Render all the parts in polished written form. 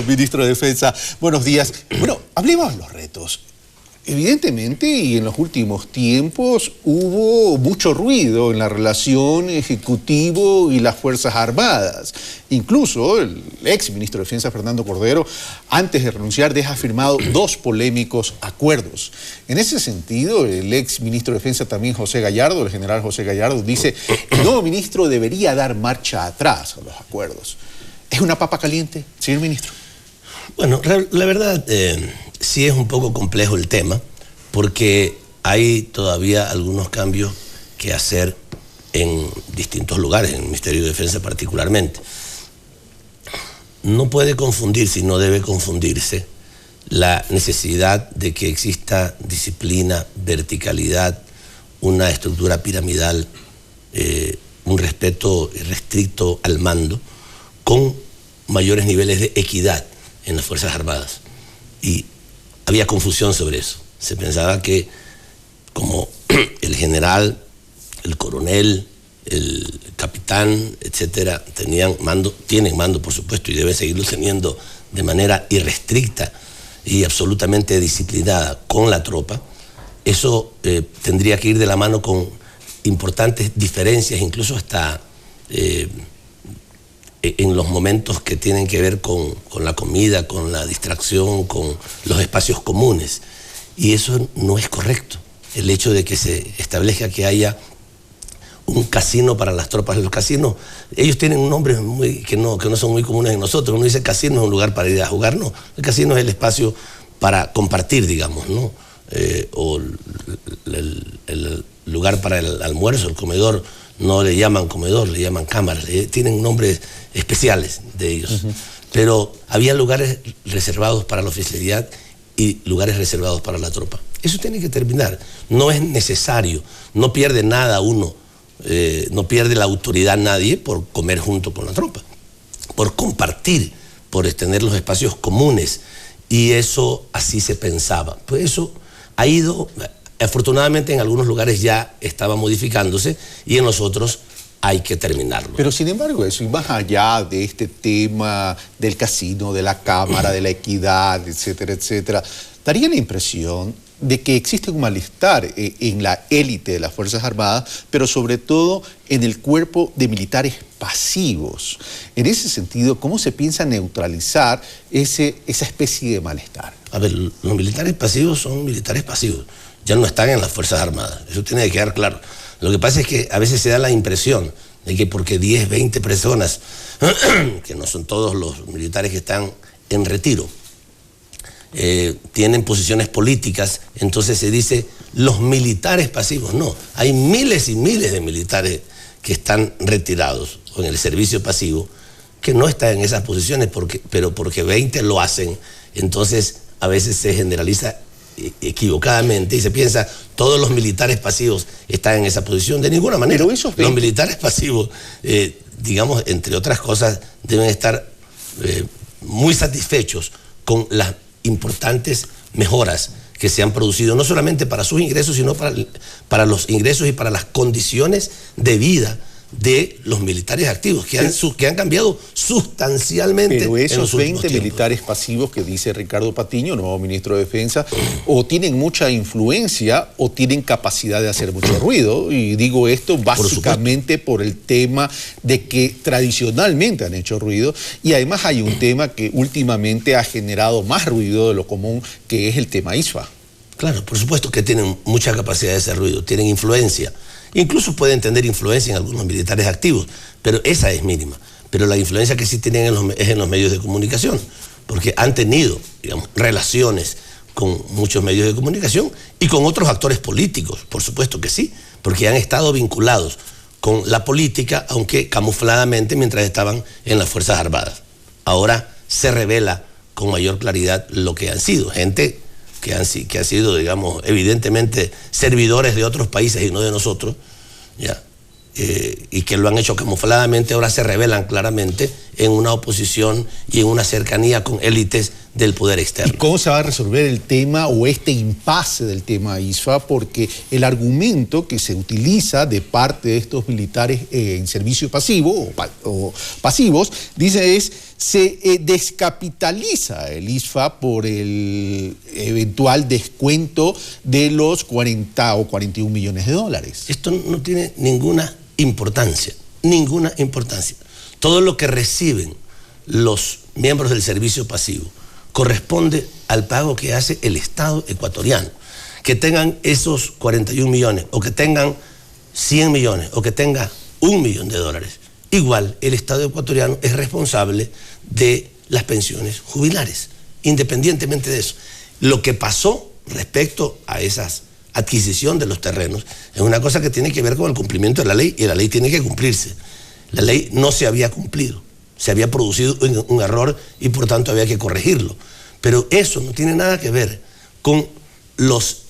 Ministro de Defensa, buenos días. Bueno, hablemos de los retos. Evidentemente, y en los últimos tiempos, hubo mucho ruido en la relación Ejecutivo y las Fuerzas Armadas. Incluso el ex ministro de Defensa, Fernando Cordero, antes de renunciar, deja firmado 2 polémicos acuerdos. En ese sentido, el ex ministro de Defensa también, José Gallardo, el general José Gallardo, dice que el nuevo ministro debería dar marcha atrás a los acuerdos. ¿Es una papa caliente, señor ministro? Bueno, la verdad, sí es un poco complejo el tema, porque hay todavía algunos cambios que hacer en distintos lugares, en el Ministerio de Defensa particularmente. No puede confundirse y no debe confundirse la necesidad de que exista disciplina, verticalidad, una estructura piramidal, un respeto restricto al mando, con mayores niveles de equidad en las Fuerzas Armadas. Y había confusión sobre eso. Se pensaba que como el general, el coronel, el capitán, etcétera, tienen mando, por supuesto, y deben seguirlo teniendo de manera irrestricta y absolutamente disciplinada con la tropa. Eso tendría que ir de la mano con importantes diferencias, incluso hasta en los momentos que tienen que ver con la comida, con la distracción, con los espacios comunes. Y eso no es correcto. El hecho de que se establezca que haya un casino para las tropas. Los casinos, ellos tienen un nombre que no son muy comunes en nosotros. Uno dice casino es un lugar para ir a jugar, no. El casino es el espacio para compartir, digamos, ¿no? O el lugar para el almuerzo, el comedor. No le llaman comedor, le llaman cámaras, tienen nombres especiales de ellos. Pero había lugares reservados para la oficialidad y lugares reservados para la tropa. Eso tiene que terminar. No es necesario, no pierde nada uno, no pierde la autoridad nadie por comer junto con la tropa, por compartir, por tener los espacios comunes. Y eso así se pensaba. Pues eso ha ido... Afortunadamente en algunos lugares ya estaba modificándose y en los otros hay que terminarlo. Pero sin embargo eso, y más allá de este tema del casino, de la cámara, de la equidad, etcétera, etcétera, daría la impresión de que existe un malestar en la élite de las Fuerzas Armadas, pero sobre todo en el cuerpo de militares pasivos. En ese sentido, ¿cómo se piensa neutralizar esa especie de malestar? A ver, los militares pasivos son militares pasivos. Ya no están en las Fuerzas Armadas, eso tiene que quedar claro. Lo que pasa es que a veces se da la impresión de que porque 10, 20 personas, que no son todos los militares que están en retiro, tienen posiciones políticas, entonces se dice los militares pasivos. No, hay miles y miles de militares que están retirados o en el servicio pasivo que no están en esas posiciones, pero porque 20 lo hacen, entonces a veces se generaliza equivocadamente y se piensa todos los militares pasivos están en esa posición. De ninguna manera. Pero esos 20... Los militares pasivos, digamos, entre otras cosas, deben estar muy satisfechos con las importantes mejoras que se han producido, no solamente para sus ingresos, sino para los ingresos y para las condiciones de vida de los militares activos, que han cambiado sustancialmente. Pero esos en los 20 militares pasivos que dice Ricardo Patiño, nuevo ministro de Defensa, o tienen mucha influencia o tienen capacidad de hacer mucho ruido. Y digo esto básicamente por el tema de que tradicionalmente han hecho ruido. Y además hay un tema que últimamente ha generado más ruido de lo común, que es el tema ISFA. Claro, por supuesto que tienen mucha capacidad de hacer ruido, tienen influencia. Incluso pueden tener influencia en algunos militares activos, pero esa es mínima. Pero la influencia que sí tienen es en los medios de comunicación, porque han tenido, digamos, relaciones con muchos medios de comunicación y con otros actores políticos, por supuesto que sí, porque han estado vinculados con la política, aunque camufladamente mientras estaban en las Fuerzas Armadas. Ahora se revela con mayor claridad lo que han sido, gente que han sido, digamos, evidentemente servidores de otros países y no de nosotros, ¿ya? Y que lo han hecho camufladamente, ahora se revelan claramente en una oposición y en una cercanía con élites del poder externo. ¿Y cómo se va a resolver el tema o este impasse del tema ISFA? Porque el argumento que se utiliza de parte de estos militares en servicio pasivo o pasivos, dice se descapitaliza el ISFA por el eventual descuento de los 40 o 41 millones de dólares. Esto no tiene ninguna importancia. Todo lo que reciben los miembros del servicio pasivo corresponde al pago que hace el Estado ecuatoriano. Que tengan esos 41 millones, o que tengan 100 millones, o que tenga $1 millón. Igual, el Estado ecuatoriano es responsable de las pensiones jubilares, independientemente de eso. Lo que pasó respecto a esas adquisición de los terrenos es una cosa que tiene que ver con el cumplimiento de la ley, y la ley tiene que cumplirse. La ley no se había cumplido, se había producido un error y por tanto había que corregirlo. Pero eso no tiene nada que ver con los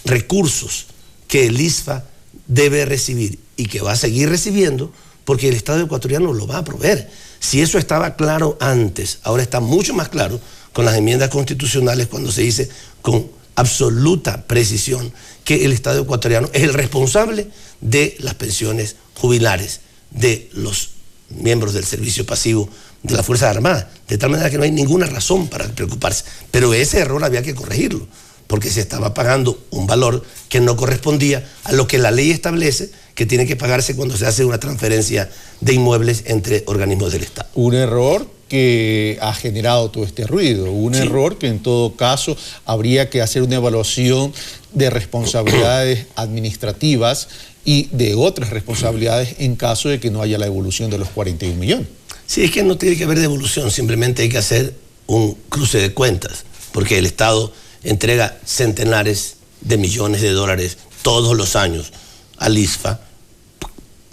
recursos que el ISFA debe recibir y que va a seguir recibiendo, porque el Estado ecuatoriano lo va a proveer. Si eso estaba claro antes, ahora está mucho más claro con las enmiendas constitucionales, cuando se dice con absoluta precisión que el Estado ecuatoriano es el responsable de las pensiones jubilares de los miembros del servicio pasivo de las Fuerzas Armadas, de tal manera que no hay ninguna razón para preocuparse. Pero ese error había que corregirlo, porque se estaba pagando un valor que no correspondía a lo que la ley establece que tiene que pagarse cuando se hace una transferencia de inmuebles entre organismos del Estado. Un error que ha generado todo este ruido, un error que en todo caso habría que hacer una evaluación de responsabilidades administrativas y de otras responsabilidades en caso de que no haya la devolución de los 41 millones. Sí, es que no tiene que haber devolución, simplemente hay que hacer un cruce de cuentas, porque el Estado entrega centenares de millones de dólares todos los años al ISFA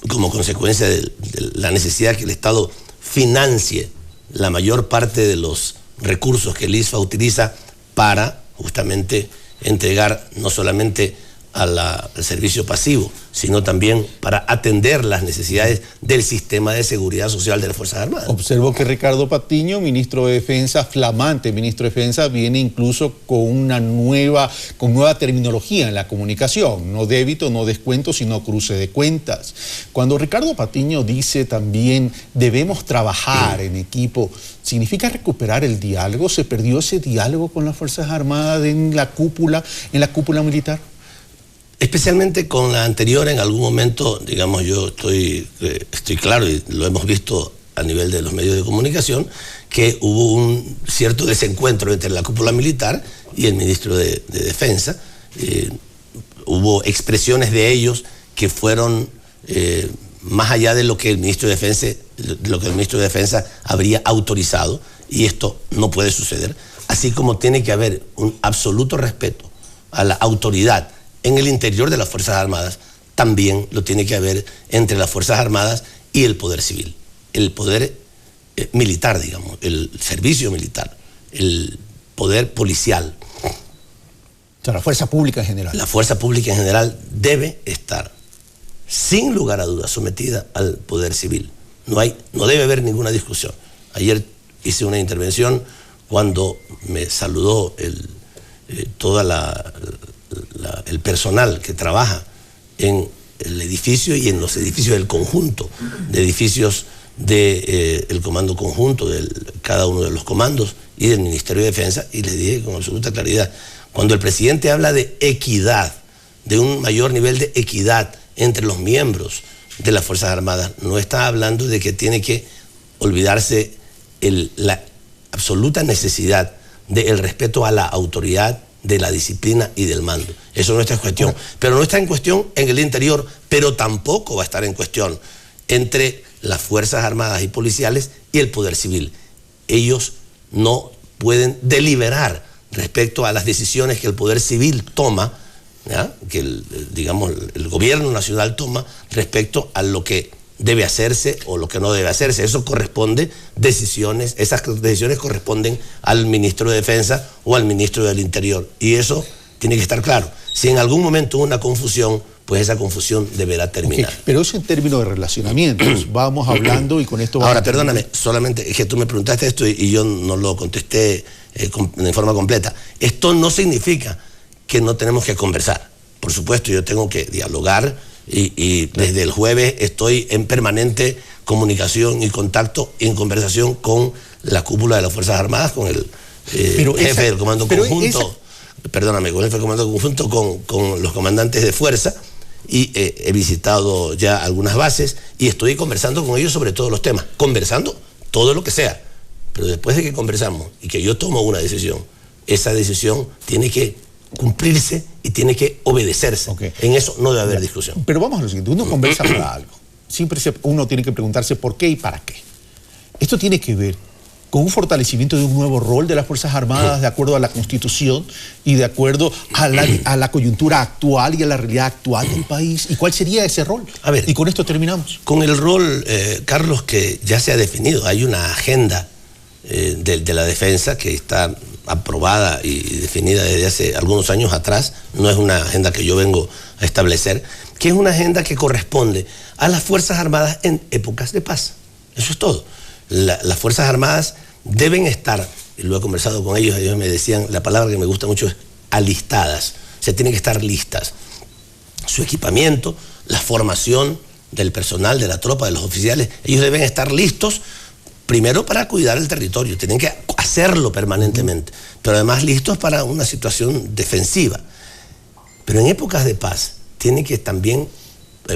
como consecuencia de la necesidad que el Estado financie la mayor parte de los recursos que el ISFA utiliza para justamente entregar no solamente al servicio pasivo, sino también para atender las necesidades del sistema de seguridad social de las Fuerzas Armadas. Observo que Ricardo Patiño, ministro de Defensa, flamante ministro de Defensa, viene incluso con nueva terminología en la comunicación, no débito, no descuento, sino cruce de cuentas. Cuando Ricardo Patiño dice también debemos trabajar en equipo, ¿significa recuperar el diálogo? ¿Se perdió ese diálogo con las Fuerzas Armadas en la cúpula militar? Especialmente con la anterior, en algún momento, digamos, yo estoy claro, y lo hemos visto a nivel de los medios de comunicación, que hubo un cierto desencuentro entre la cúpula militar y el ministro de Defensa. Hubo expresiones de ellos que fueron más allá de lo que el ministro de Defensa habría autorizado, y esto no puede suceder, así como tiene que haber un absoluto respeto a la autoridad en el interior de las Fuerzas Armadas, también lo tiene que haber entre las Fuerzas Armadas y el poder civil, el poder militar, digamos, el servicio militar, el poder policial. O sea, la fuerza pública en general. La fuerza pública en general debe estar, sin lugar a dudas, sometida al poder civil. No debe haber ninguna discusión. Ayer hice una intervención cuando me saludó todo el personal que trabaja en el edificio y en los edificios del conjunto de edificios del comando conjunto, de cada uno de los comandos y del Ministerio de Defensa, y les dije con absoluta claridad, cuando el presidente habla de equidad, de un mayor nivel de equidad entre los miembros de las Fuerzas Armadas, no está hablando de que tiene que olvidarse la absoluta necesidad del respeto a la autoridad, de la disciplina y del mando. Eso no está en cuestión. Pero no está en cuestión en el interior, pero tampoco va a estar en cuestión entre las Fuerzas Armadas y policiales y el poder civil. Ellos no pueden deliberar respecto a las decisiones que el poder civil toma, ¿ya? Que el gobierno nacional toma respecto a lo que debe hacerse o lo que no debe hacerse. Eso corresponde, esas decisiones corresponden al ministro de Defensa o al ministro del Interior. Y eso tiene que estar claro. Si en algún momento hubo una confusión, pues esa confusión deberá terminar. Okay, pero eso en términos de relacionamientos, vamos hablando y con esto vamos. Ahora, perdóname, solamente es que tú me preguntaste esto y yo no lo contesté de forma completa. Esto no significa que no tenemos que conversar. Por supuesto, yo tengo que dialogar y desde el jueves estoy en permanente comunicación y contacto y en conversación con la cúpula de las Fuerzas Armadas, con el jefe del Comando Conjunto, con el jefe del Comando Conjunto, con los comandantes de fuerza, y he visitado ya algunas bases y estoy conversando con ellos sobre todos los temas, conversando todo lo que sea, pero después de que conversamos y que yo tomo una decisión, esa decisión tiene que cumplirse y tiene que obedecerse. Okay. En eso no debe haber discusión. Pero vamos a lo siguiente, uno conversa para algo. Siempre uno tiene que preguntarse por qué y para qué. Esto tiene que ver con un fortalecimiento de un nuevo rol de las Fuerzas Armadas de acuerdo a la Constitución y de acuerdo a la coyuntura actual y a la realidad actual del país. ¿Y cuál sería ese rol? A ver, y con esto terminamos. Con el rol, Carlos, que ya se ha definido, hay una agenda de la defensa que está aprobada y definida desde hace algunos años atrás, no es una agenda que yo vengo a establecer, que es una agenda que corresponde a las Fuerzas Armadas en épocas de paz. Eso es todo. Las Fuerzas Armadas deben estar, y lo he conversado con ellos me decían, la palabra que me gusta mucho es alistadas, o sea, tienen que estar listas. Su equipamiento, la formación del personal, de la tropa, de los oficiales, ellos deben estar listos primero para cuidar el territorio, tienen que hacerlo permanentemente, pero además listos para una situación defensiva. Pero en épocas de paz tienen que también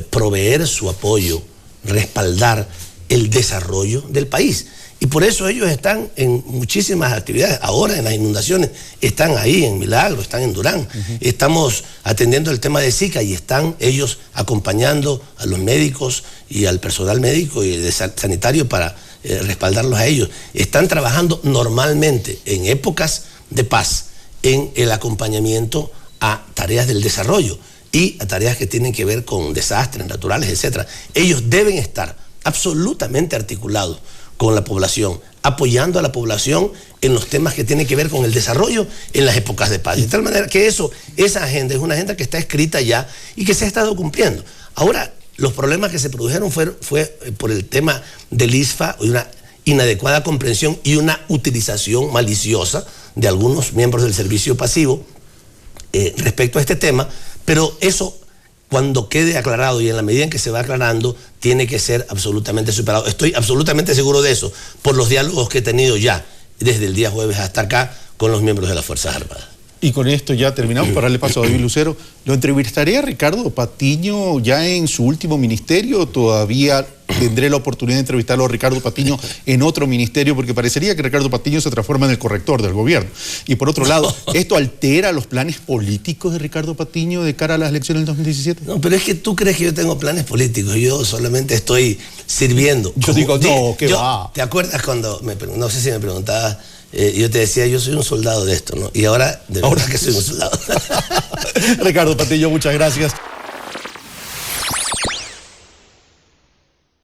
proveer su apoyo, respaldar el desarrollo del país. Y por eso ellos están en muchísimas actividades. Ahora en las inundaciones están ahí, en Milagro, están en Durán. Estamos atendiendo el tema de Zika y están ellos acompañando a los médicos y al personal médico y sanitario para respaldarlos a ellos. Están trabajando normalmente en épocas de paz en el acompañamiento a tareas del desarrollo y a tareas que tienen que ver con desastres naturales, etc. Ellos deben estar absolutamente articulados con la población, apoyando a la población en los temas que tienen que ver con el desarrollo en las épocas de paz. De tal manera que esa agenda es una agenda que está escrita ya y que se ha estado cumpliendo. Ahora, los problemas que se produjeron fue por el tema del ISFA y una inadecuada comprensión y una utilización maliciosa de algunos miembros del servicio pasivo respecto a este tema, pero eso, cuando quede aclarado y en la medida en que se va aclarando, tiene que ser absolutamente superado. Estoy absolutamente seguro de eso, por los diálogos que he tenido ya, desde el día jueves hasta acá, con los miembros de las Fuerzas Armadas. Y con esto ya terminamos, para darle paso a David Lucero. ¿Lo entrevistaré a Ricardo Patiño ya en su último ministerio? ¿Todavía tendré la oportunidad de entrevistarlo a Ricardo Patiño en otro ministerio? Porque parecería que Ricardo Patiño se transforma en el corrector del gobierno. Y por otro lado, ¿esto altera los planes políticos de Ricardo Patiño de cara a las elecciones del 2017? No, pero es que tú crees que yo tengo planes políticos. Yo solamente estoy sirviendo. Yo digo, no, ¿qué va? ¿Te acuerdas cuando, no sé si me preguntabas, yo te decía, yo soy un soldado de esto, ¿no? Y ahora, de verdad que soy un soldado. Ricardo Patiño, muchas gracias.